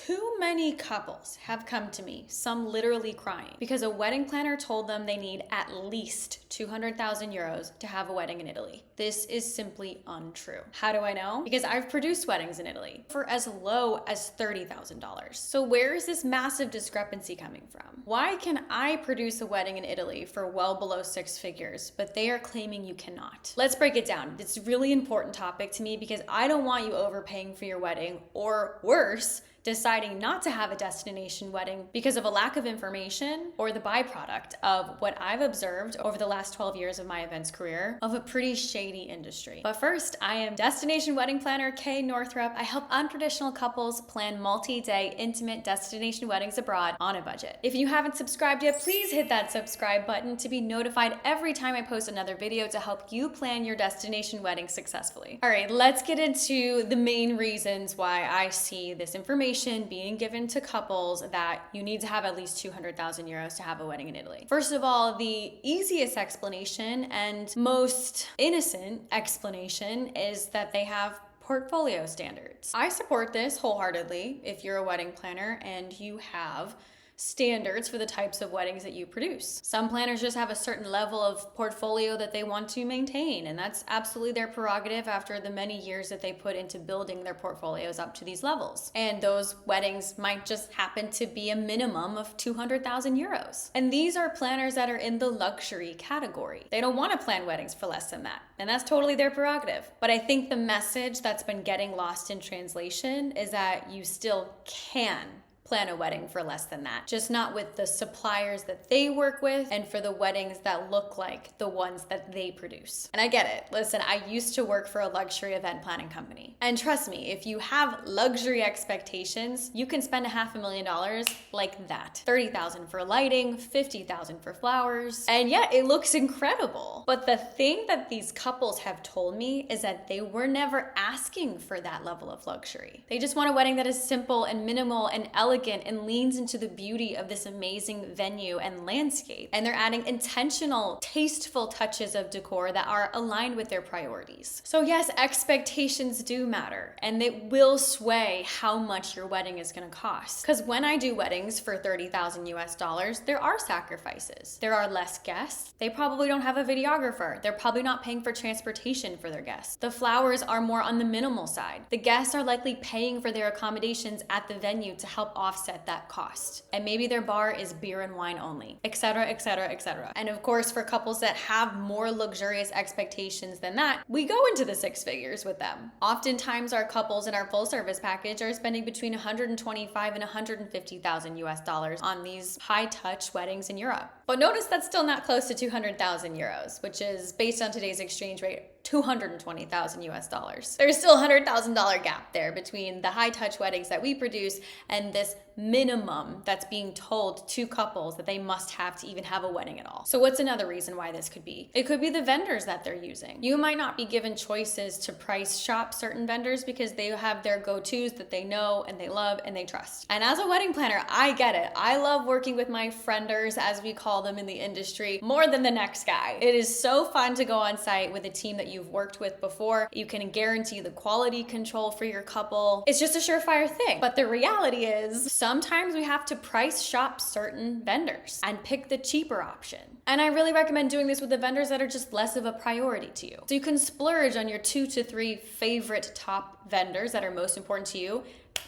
Too many couples have come to me, some literally crying, because a wedding planner told them they need at least 200,000 euros to have a wedding in Italy. This is simply untrue. How do I know? Because I've produced weddings in Italy for as low as $30,000. So where is this massive discrepancy coming from? Why can I produce a wedding in Italy for well below 6 figures, but they are claiming you cannot? Let's break it down. It's a really important topic to me because I don't want you overpaying for your wedding, or worse, deciding not to have a destination wedding because of a lack of information or the byproduct of what I've observed over the last 12 years of my events career of a pretty shady industry. But first, I am Destination Wedding Planner Kay Northrup. I help untraditional couples plan multi-day intimate destination weddings abroad on a budget. If you haven't subscribed yet, please hit that subscribe button to be notified every time I post another video to help you plan your destination wedding successfully. All right, let's get into the main reasons why I see this information being given to couples that you need to have at least 200,000 euros to have a wedding in Italy. First of all, the easiest explanation and most innocent explanation is that they have portfolio standards. I support this wholeheartedly if you're a wedding planner and you have standards for the types of weddings that you produce. Some planners just have a certain level of portfolio that they want to maintain, and that's absolutely their prerogative after the many years that they put into building their portfolios up to these levels. And those weddings might just happen to be a minimum of 200,000 euros. And these are planners that are in the luxury category. They don't want to plan weddings for less than that, and that's totally their prerogative. But I think the message that's been getting lost in translation is that you still can plan a wedding for less than that, just not with the suppliers that they work with and for the weddings that look like the ones that they produce. And I get it. Listen, I used to work for a luxury event planning company. And trust me, if you have luxury expectations, you can spend $500,000 like that. 30,000 for lighting, 50,000 for flowers. And yeah, it looks incredible. But the thing that these couples have told me is that they were never asking for that level of luxury. They just want a wedding that is simple and minimal and elegant and leans into the beauty of this amazing venue and landscape. And they're adding intentional, tasteful touches of decor that are aligned with their priorities. So yes, expectations do matter, and it will sway how much your wedding is gonna cost. Because when I do weddings for 30,000 US dollars, there are sacrifices. There are less guests. They probably don't have a videographer. They're probably not paying for transportation for their guests. The flowers are more on the minimal side. The guests are likely paying for their accommodations at the venue to help offset that cost. And maybe their bar is beer and wine only, etc., etc., etc. And of course, for couples that have more luxurious expectations than that, we go into the 6 figures with them. Oftentimes, our couples in our full service package are spending between 125 and 150,000 US dollars on these high touch weddings in Europe. But notice that's still not close to 200,000 euros, which is based on today's exchange rate, 220,000 US dollars. There's still a $100,000 gap there between the high touch weddings that we produce and this minimum that's being told to couples that they must have to even have a wedding at all. So what's another reason why this could be? It could be the vendors that they're using. You might not be given choices to price shop certain vendors because they have their go-tos that they know and they love and they trust. And as a wedding planner, I get it. I love working with my frienders, as we call them in the industry, more than the next guy. It is so fun to go on site with a team that you've worked with before. You can guarantee the quality control for your couple. It's just a surefire thing. But the reality is sometimes we have to price shop certain vendors and pick the cheaper option. And I really recommend doing this with the vendors that are just less of a priority to you. So you can splurge on your 2 to 3 favorite top vendors that are most important to you.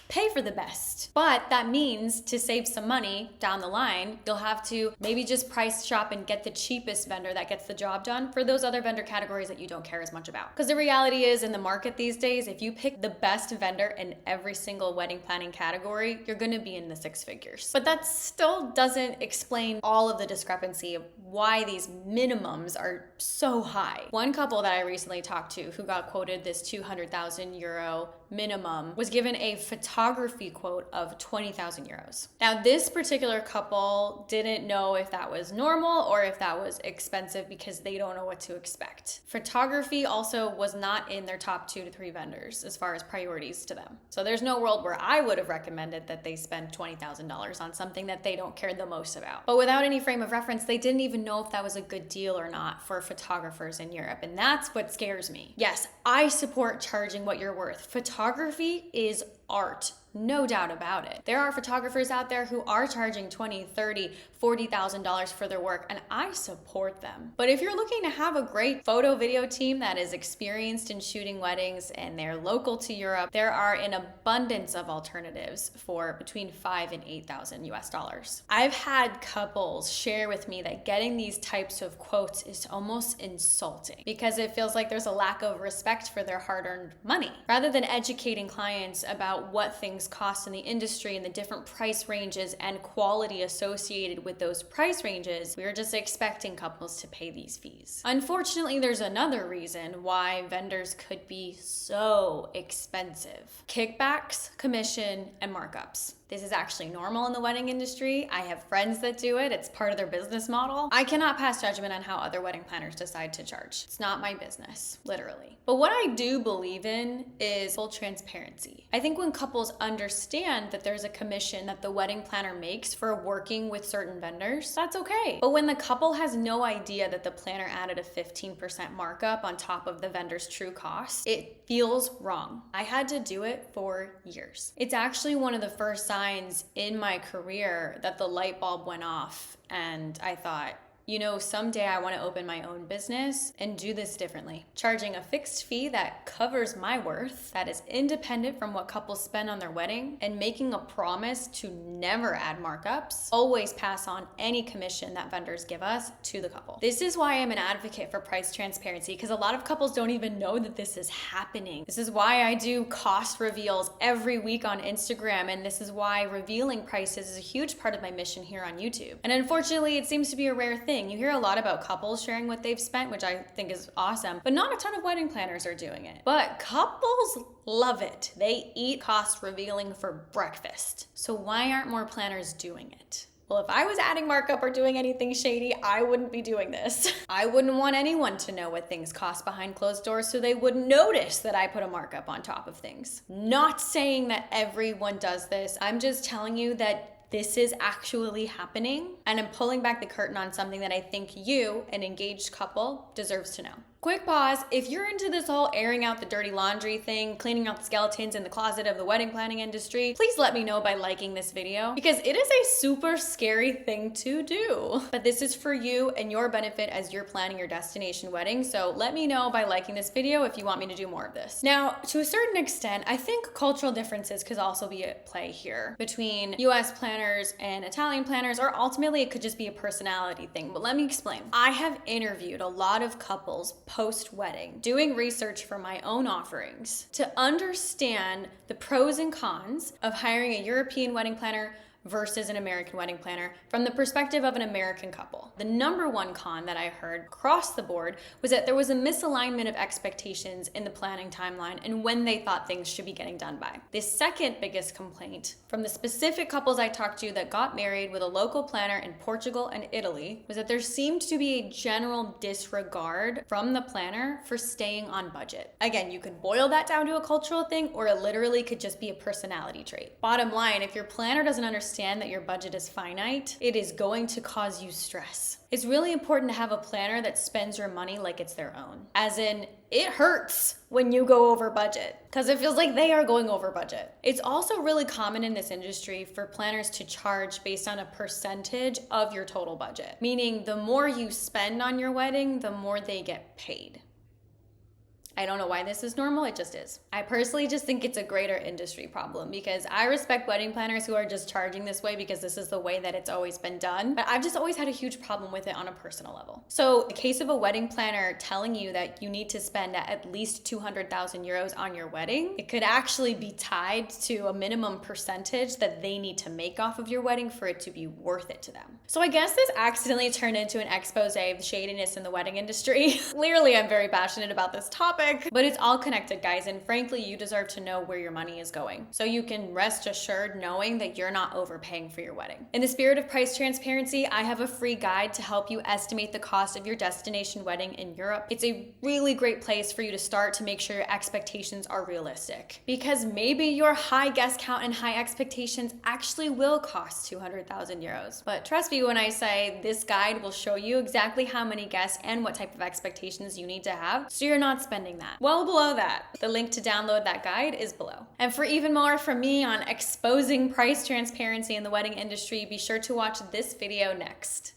Pay for the best. But that means to save some money down the line, you'll have to maybe just price shop and get the cheapest vendor that gets the job done for those other vendor categories that you don't care as much about. Because the reality is, in the market these days, if you pick the best vendor in every single wedding planning category, you're gonna be in the 6 figures. But that still doesn't explain all of the discrepancy of why these minimums are so high. One couple that I recently talked to who got quoted this 200,000 euro minimum was given a photography quote of 20,000 euros. Now, this particular couple didn't know if that was normal or if that was expensive because they don't know what to expect. Photography also was not in their top 2 to 3 vendors as far as priorities to them. So there's no world where I would have recommended that they spend $20,000 on something that they don't care the most about. But without any frame of reference, they didn't even know if that was a good deal or not for photographers in Europe. And that's what scares me. Yes, I support charging what you're worth. Photography is art, no doubt about it. There are photographers out there who are charging $20,000, $30,000, $40,000 for their work, and I support them. But if you're looking to have a great photo video team that is experienced in shooting weddings and they're local to Europe, there are an abundance of alternatives for between $5,000 and $8,000 US. I've had couples share with me that getting these types of quotes is almost insulting because it feels like there's a lack of respect for their hard-earned money. Rather than educating clients about what things cost in the industry and the different price ranges and quality associated with those price ranges, we are just expecting couples to pay these fees. Unfortunately, there's another reason why vendors could be so expensive: kickbacks, commission, and markups. This is actually normal in the wedding industry. I have friends that do it. It's part of their business model. I cannot pass judgment on how other wedding planners decide to charge. It's not my business, literally. But what I do believe in is full transparency. I think when couples understand that there's a commission that the wedding planner makes for working with certain vendors, that's okay. But when the couple has no idea that the planner added a 15% markup on top of the vendor's true cost, it feels wrong. I had to do it for years. It's actually one of the first signs in my career that the light bulb went off, and I thought, you know, someday I want to open my own business and do this differently. Charging a fixed fee that covers my worth, that is independent from what couples spend on their wedding, and making a promise to never add markups, always pass on any commission that vendors give us to the couple. This is why I'm an advocate for price transparency, because a lot of couples don't even know that this is happening. This is why I do cost reveals every week on Instagram, and this is why revealing prices is a huge part of my mission here on YouTube. And unfortunately, it seems to be a rare thing. You hear a lot about couples sharing what they've spent, which I think is awesome, but not a ton of wedding planners are doing it. But couples love it. They eat cost revealing for breakfast. So why aren't more planners doing it? Well, if I was adding markup or doing anything shady, I wouldn't be doing this. I wouldn't want anyone to know what things cost behind closed doors so they wouldn't notice that I put a markup on top of things. Not saying that everyone does this. I'm just telling you that this is actually happening, and I'm pulling back the curtain on something that I think you, an engaged couple, deserves to know. Quick pause. If you're into this whole airing out the dirty laundry thing, cleaning out the skeletons in the closet of the wedding planning industry, please let me know by liking this video, because it is a super scary thing to do. But this is for you and your benefit as you're planning your destination wedding. So let me know by liking this video if you want me to do more of this. Now, to a certain extent, I think cultural differences could also be at play here between US planners and Italian planners, or ultimately it could just be a personality thing. But let me explain. I have interviewed a lot of couples post-wedding, doing research for my own offerings to understand the pros and cons of hiring a European wedding planner versus an American wedding planner from the perspective of an American couple. The number one con that I heard across the board was that there was a misalignment of expectations in the planning timeline and when they thought things should be getting done by. The second biggest complaint from the specific couples I talked to that got married with a local planner in Portugal and Italy was that there seemed to be a general disregard from the planner for staying on budget. Again, you can boil that down to a cultural thing, or it literally could just be a personality trait. Bottom line, if your planner doesn't understand that your budget is finite, it is going to cause you stress. It's really important to have a planner that spends your money like it's their own. As in, it hurts when you go over budget because it feels like they are going over budget. It's also really common in this industry for planners to charge based on a percentage of your total budget, meaning the more you spend on your wedding, the more they get paid. I don't know why this is normal, it just is. I personally just think it's a greater industry problem because I respect wedding planners who are just charging this way because this is the way that it's always been done, but I've just always had a huge problem with it on a personal level. So the case of a wedding planner telling you that you need to spend at least 200,000 euros on your wedding, it could actually be tied to a minimum percentage that they need to make off of your wedding for it to be worth it to them. So I guess this accidentally turned into an expose of the shadiness in the wedding industry. Clearly, I'm very passionate about this topic, but it's all connected, guys, and frankly, you deserve to know where your money is going so you can rest assured knowing that you're not overpaying for your wedding. In the spirit of price transparency, I have a free guide to help you estimate the cost of your destination wedding in Europe. It's a really great place for you to start to make sure your expectations are realistic, because maybe your high guest count and high expectations actually will cost 200,000 euros. But trust me when I say this guide will show you exactly how many guests and what type of expectations you need to have so you're not spending spending that. Well below that. The link to download that guide is below. And for even more from me on exposing price transparency in the wedding industry, be sure to watch this video next.